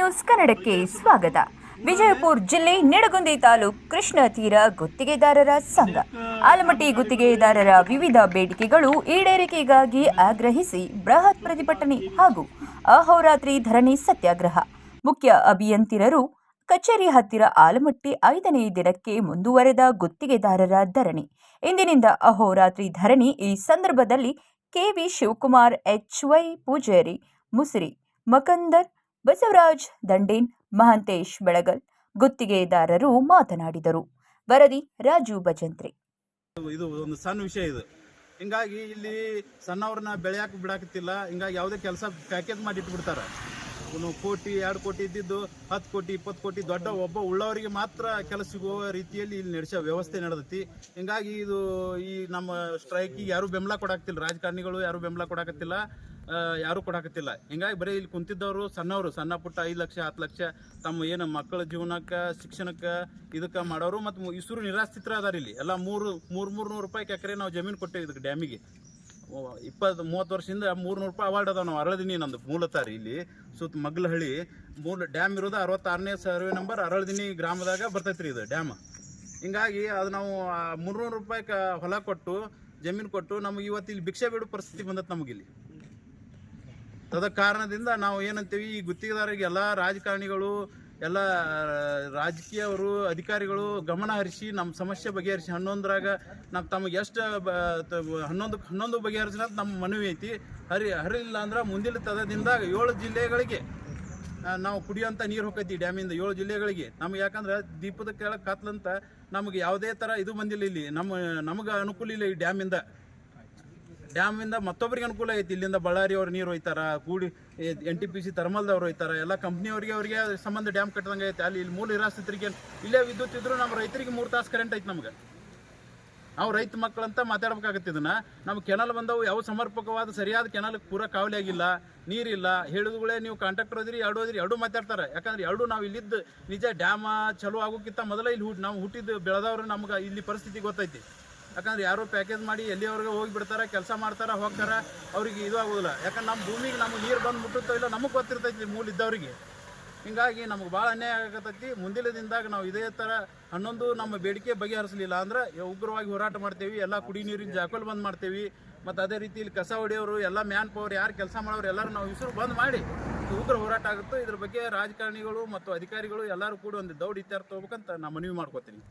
News ಕನ್ನಡಕ್ಕೆ ಸ್ವಾಗತ. ವಿಜಯಪುರ ಜಿಲ್ಲೆ ನಿಡಗುಂದಿ ತಾಲೂಕು ಕೃಷ್ಣ ತೀರ ಗುತ್ತಿಗೆದಾರರ ಸಂಘ ಆಲಮಟ್ಟಿ ಗುತ್ತಿಗೆದಾರರ ವಿವಿಧ ಬೇಡಿಕೆಗಳು ಈಡೇರಿಕೆಗಾಗಿ ಆಗ್ರಹಿಸಿ ಬೃಹತ್ ಪ್ರತಿಭಟನೆ ಹಾಗೂ ಅಹೋರಾತ್ರಿ ಧರಣಿ ಸತ್ಯಾಗ್ರಹ. ಮುಖ್ಯ ಅಭಿಯಂತರರು ಕಚೇರಿ ಹತ್ತಿರ ಆಲಮಟ್ಟಿ 5ನೇ ದಿನಕ್ಕೆ ಮುಂದುವರೆದ ಗುತ್ತಿಗೆದಾರರ ಧರಣಿ. ಇಂದಿನಿಂದ ಅಹೋರಾತ್ರಿ ಧರಣಿ. ಈ ಸಂದರ್ಭದಲ್ಲಿ ಕೆವಿ ಶಿವಕುಮಾರ್, HY ಪೂಜಾರಿ, ಮುಸಿರಿ ಮಕಂದರ್, ಬಸವರಾಜ್ ದಂಡೇನ್, ಮಹಂತೇಶ್ ಬೆಳಗಲ್ ಗುತ್ತಿಗೆದಾರರು ಮಾತನಾಡಿದರು. ವರದಿ ರಾಜು ಭಜಂತ್ರಿ. ಇದು ಒಂದು ಸಣ್ಣ ವಿಷಯ. ಇದು ಹಿಂಗಾಗಿ ಇಲ್ಲಿ ಸಣ್ಣವ್ರನ್ನ ಬೆಳೆಯಾಕ ಬಿಡಾಕತ್ತಿಲ್ಲ. ಹಿಂಗಾಗಿ ಯಾವುದೇ ಕೆಲಸ ಪ್ಯಾಕೇಜ್ ಮಾಡಿ ಇಟ್ಬಿಡ್ತಾರೆ. ಕೋಟಿ 2 ಕೋಟಿ ಇದ್ದಿದ್ದು 10 ಕೋಟಿ 20 ಕೋಟಿ ದೊಡ್ಡ ಒಬ್ಬ ಉಳ್ಳವರಿಗೆ ಮಾತ್ರ ಕೆಲಸ ಸಿಗುವ ರೀತಿಯಲ್ಲಿ ಇಲ್ಲಿ ನಡೆಸೋ ವ್ಯವಸ್ಥೆ ನಡೆದೈತಿ. ಹಿಂಗಾಗಿ ಇದು ಈ ನಮ್ಮ ಸ್ಟ್ರೈಕಿಗೆ ಯಾರು ಬೆಂಬಲ ಕೊಡಾಕತ್ತಿಲ್ಲ. ರಾಜಕಾರಣಿಗಳು ಯಾರು ಬೆಂಬಲ ಕೊಡಾಕತ್ತಿಲ್ಲ, ಯಾರು ಕೊಡಾಕತ್ತಿಲ್ಲ. ಹಿಂಗಾಗಿ ಬರೀ ಇಲ್ಲಿ ಕುಂತಿದ್ದವರು ಸಣ್ಣವರು, ಸಣ್ಣ ಪುಟ್ಟ 5 ಲಕ್ಷ 10 ಲಕ್ಷ ತಮ್ಮ ಏನು ಮಕ್ಕಳ ಜೀವನಕ್ಕೆ, ಶಿಕ್ಷಣಕ್ಕೆ ಇದಕ್ಕೆ ಮಾಡೋರು ಮತ್ತು ಇಸರು ನಿರಾಶ್ರಿತರ ಅದಾರ. ಇಲ್ಲಿ ಎಲ್ಲ 300 ರೂಪಾಯಿ ಎಕರೆ ನಾವು ಜಮೀನು ಕೊಟ್ಟೇವೆ ಇದಕ್ಕೆ ಡ್ಯಾಮಿಗೆ. 20-30 ವರ್ಷದಿಂದ 300 ರೂಪಾಯಿ ಅವಾರ್ಡ್ ಅದಾವ. ನಾವು ಅರಳದಿನಿ ನಂದು ಮೂಲತಃ ಇಲ್ಲಿ ಸುತ್ತ ಮಗ್ಲಹಳ್ಳಿ ಡ್ಯಾಮ್ ಇರೋದು 66ನೇ ಸರ್ವೆ ನಂಬರ್ ಅರಳದಿನಿ ಗ್ರಾಮದಾಗ ಬರ್ತೈತ್ರಿ ಇದು ಡ್ಯಾಮ್. ಹಿಂಗಾಗಿ ಅದು ನಾವು 300 ರೂಪಾಯಿ ಹೊಲ ಕೊಟ್ಟು ಜಮೀನು ಕೊಟ್ಟು ನಮಗೆ ಇವತ್ತು ಇಲ್ಲಿ ಭಿಕ್ಷೆ ಬೇಡೋ ಪರಿಸ್ಥಿತಿ ಬಂದತ್ತೆ ನಮಗಿಲ್ಲಿ. ಅದ ಕಾರಣದಿಂದ ನಾವು ಏನಂತೀವಿ, ಈ ಗುತ್ತಿಗೆದಾರರಿಗೆ ಎಲ್ಲ ರಾಜಕಾರಣಿಗಳು, ಎಲ್ಲ ರಾಜಕೀಯವರು, ಅಧಿಕಾರಿಗಳು ಗಮನ ಹರಿಸಿ ನಮ್ಮ ಸಮಸ್ಯೆ ಬಗೆಹರಿಸಿ 11ರಾಗ ನಮ್ಮ ತಮಗೆ ಎಷ್ಟು 11 ಬಗೆಹರಿಸಿದ ನಮ್ಮ ಮನವಿ ಐತಿ. ಹರಿಲಿಲ್ಲ ಅಂದ್ರೆ ಮುಂದಿನ ತದದಿಂದ 7 ಜಿಲ್ಲೆಗಳಿಗೆ ನಾವು ಕುಡಿಯೋಂಥ ನೀರು ಹೋಗೈತಿ ಡ್ಯಾಮಿಂದ 7 ಜಿಲ್ಲೆಗಳಿಗೆ. ನಮ್ಗೆ ಯಾಕಂದ್ರೆ ದೀಪದ ಕೆಳಗೆ ಕತ್ಲಂತ ನಮಗೆ ಯಾವುದೇ ಥರ ಇದು ಬಂದಿಲ್ಲ. ಇಲ್ಲಿ ನಮಗೆ ಅನುಕೂಲ ಇಲ್ಲ. ಈ ಡ್ಯಾಮಿಂದ ಮತ್ತೊಬ್ಬರಿಗೆ ಅನುಕೂಲ ಐತಿ. ಇಲ್ಲಿಂದ ಬಳ್ಳಾರಿ ಅವ್ರು ನೀರು ಒಯ್ತಾರ, ಕೂಡಿ NTPC ಥರ್ಮಲ್ದವ್ರು ಒಯ್ತಾರ, ಎಲ್ಲ ಕಂಪ್ನಿಯವ್ರಿಗೆ ಅವ್ರಿಗೆ ಸಂಬಂಧ ಡ್ಯಾಮ್ ಕಟ್ಟದಂಗೆ ಐತೆ. ಇಲ್ಲಿ ಮೂಲ ನಿರಾಶ್ರಿತರಿಗೆ ಇಲ್ಲೇ ವಿದ್ಯುತ್ ಇದ್ರು ನಮ್ಮ ರೈತರಿಗೆ 3 ತಾಸು ಕರೆಂಟ್ ಐತೆ. ನಮ್ಗೆ ನಾವು ರೈತ ಮಕ್ಕಳಂತ ಮಾತಾಡ್ಬೇಕಾಗತ್ತೆ. ಇದನ್ನ ನಮ್ಮ ಕೆನಲ್ ಬಂದವು ಯಾವ ಸಮರ್ಪಕವಾದ ಸರಿಯಾದ ಕೆನಲ್ ಪೂರ ಕಾವಲಿ ಆಗಿಲ್ಲ, ನೀರಿಲ್ಲ. ಹೇಳಿದ್ಗಳೇ ನೀವು ಕಾಂಟ್ರಾಕ್ಟರ್ ಹೋದ್ರಿ, ಎರಡು ಮಾತಾಡ್ತಾರೆ. ಯಾಕಂದ್ರೆ ನಾವು ಇಲ್ಲಿದ್ದು ನಿಜ ಡ್ಯಾಮ ಚಲೋ ಆಗೋಕ್ಕಿಂತ ಮೊದಲೇ ಇಲ್ಲಿ ನಾವು ಹುಟ್ಟಿದ್ದು ಬೆಳೆದವ್ರು ನಮ್ಗೆ ಇಲ್ಲಿ ಪರಿಸ್ಥಿತಿ ಗೊತ್ತೈತಿ. ಯಾಕಂದ್ರೆ ಯಾರೋ ಪ್ಯಾಕೇಜ್ ಮಾಡಿ ಎಲ್ಲಿಯವ್ರಿಗೆ ಹೋಗಿಬಿಡ್ತಾರೆ, ಕೆಲಸ ಮಾಡ್ತಾರೆ, ಹೋಗ್ತಾರೆ, ಅವ್ರಿಗೆ ಇದು ಆಗೋದಿಲ್ಲ. ಯಾಕಂದ್ರೆ ನಮ್ಮ ಭೂಮಿಗೆ ನಮಗೆ ನೀರು ಬಂದು ಮುಟ್ಟುತ್ತೋ ಇಲ್ಲ ನಮಗೆ ಗೊತ್ತಿರ್ತೈತಿ ಮೂಲ ಇದ್ದವ್ರಿಗೆ. ಹಿಂಗಾಗಿ ನಮ್ಗೆ ಭಾಳ ಅನ್ಯಾಯ ಆಗತೈತಿ. ಮುಂದಿನ ದಿನದಾಗ ನಾವು ಇದೇ ಥರ 11 ನಮ್ಮ ಬೇಡಿಕೆ ಬಗೆಹರಿಸಲಿಲ್ಲ ಅಂದ್ರೆ ಉಗ್ರವಾಗಿ ಹೋರಾಟ ಮಾಡ್ತೇವೆ. ಎಲ್ಲ ಕುಡಿ ನೀರಿನ ಜಾಕೋಲ್ ಬಂದ್ ಮಾಡ್ತೇವೆ. ಮತ್ತು ಅದೇ ರೀತಿ ಇಲ್ಲಿ ಕಸ ಹೊಡೆಯೋರು, ಎಲ್ಲ ಮ್ಯಾನ್ ಪವರ್ ಯಾರು ಕೆಲಸ ಮಾಡೋರು ಎಲ್ಲರೂ ನಾವು ಇಸರು ಬಂದ್ ಮಾಡಿ ಉಗ್ರ ಹೋರಾಟ ಆಗುತ್ತೆ. ಇದ್ರ ಬಗ್ಗೆ ರಾಜಕಾರಣಿಗಳು ಮತ್ತು ಅಧಿಕಾರಿಗಳು ಎಲ್ಲರೂ ಕೂಡ ಒಂದು ದೌಡ್ ಇತ್ಯರ್ಥ ಹೋಗ್ಬೇಕಂತ ನಾನು ಮನವಿ ಮಾಡ್ಕೋತೀನಿ.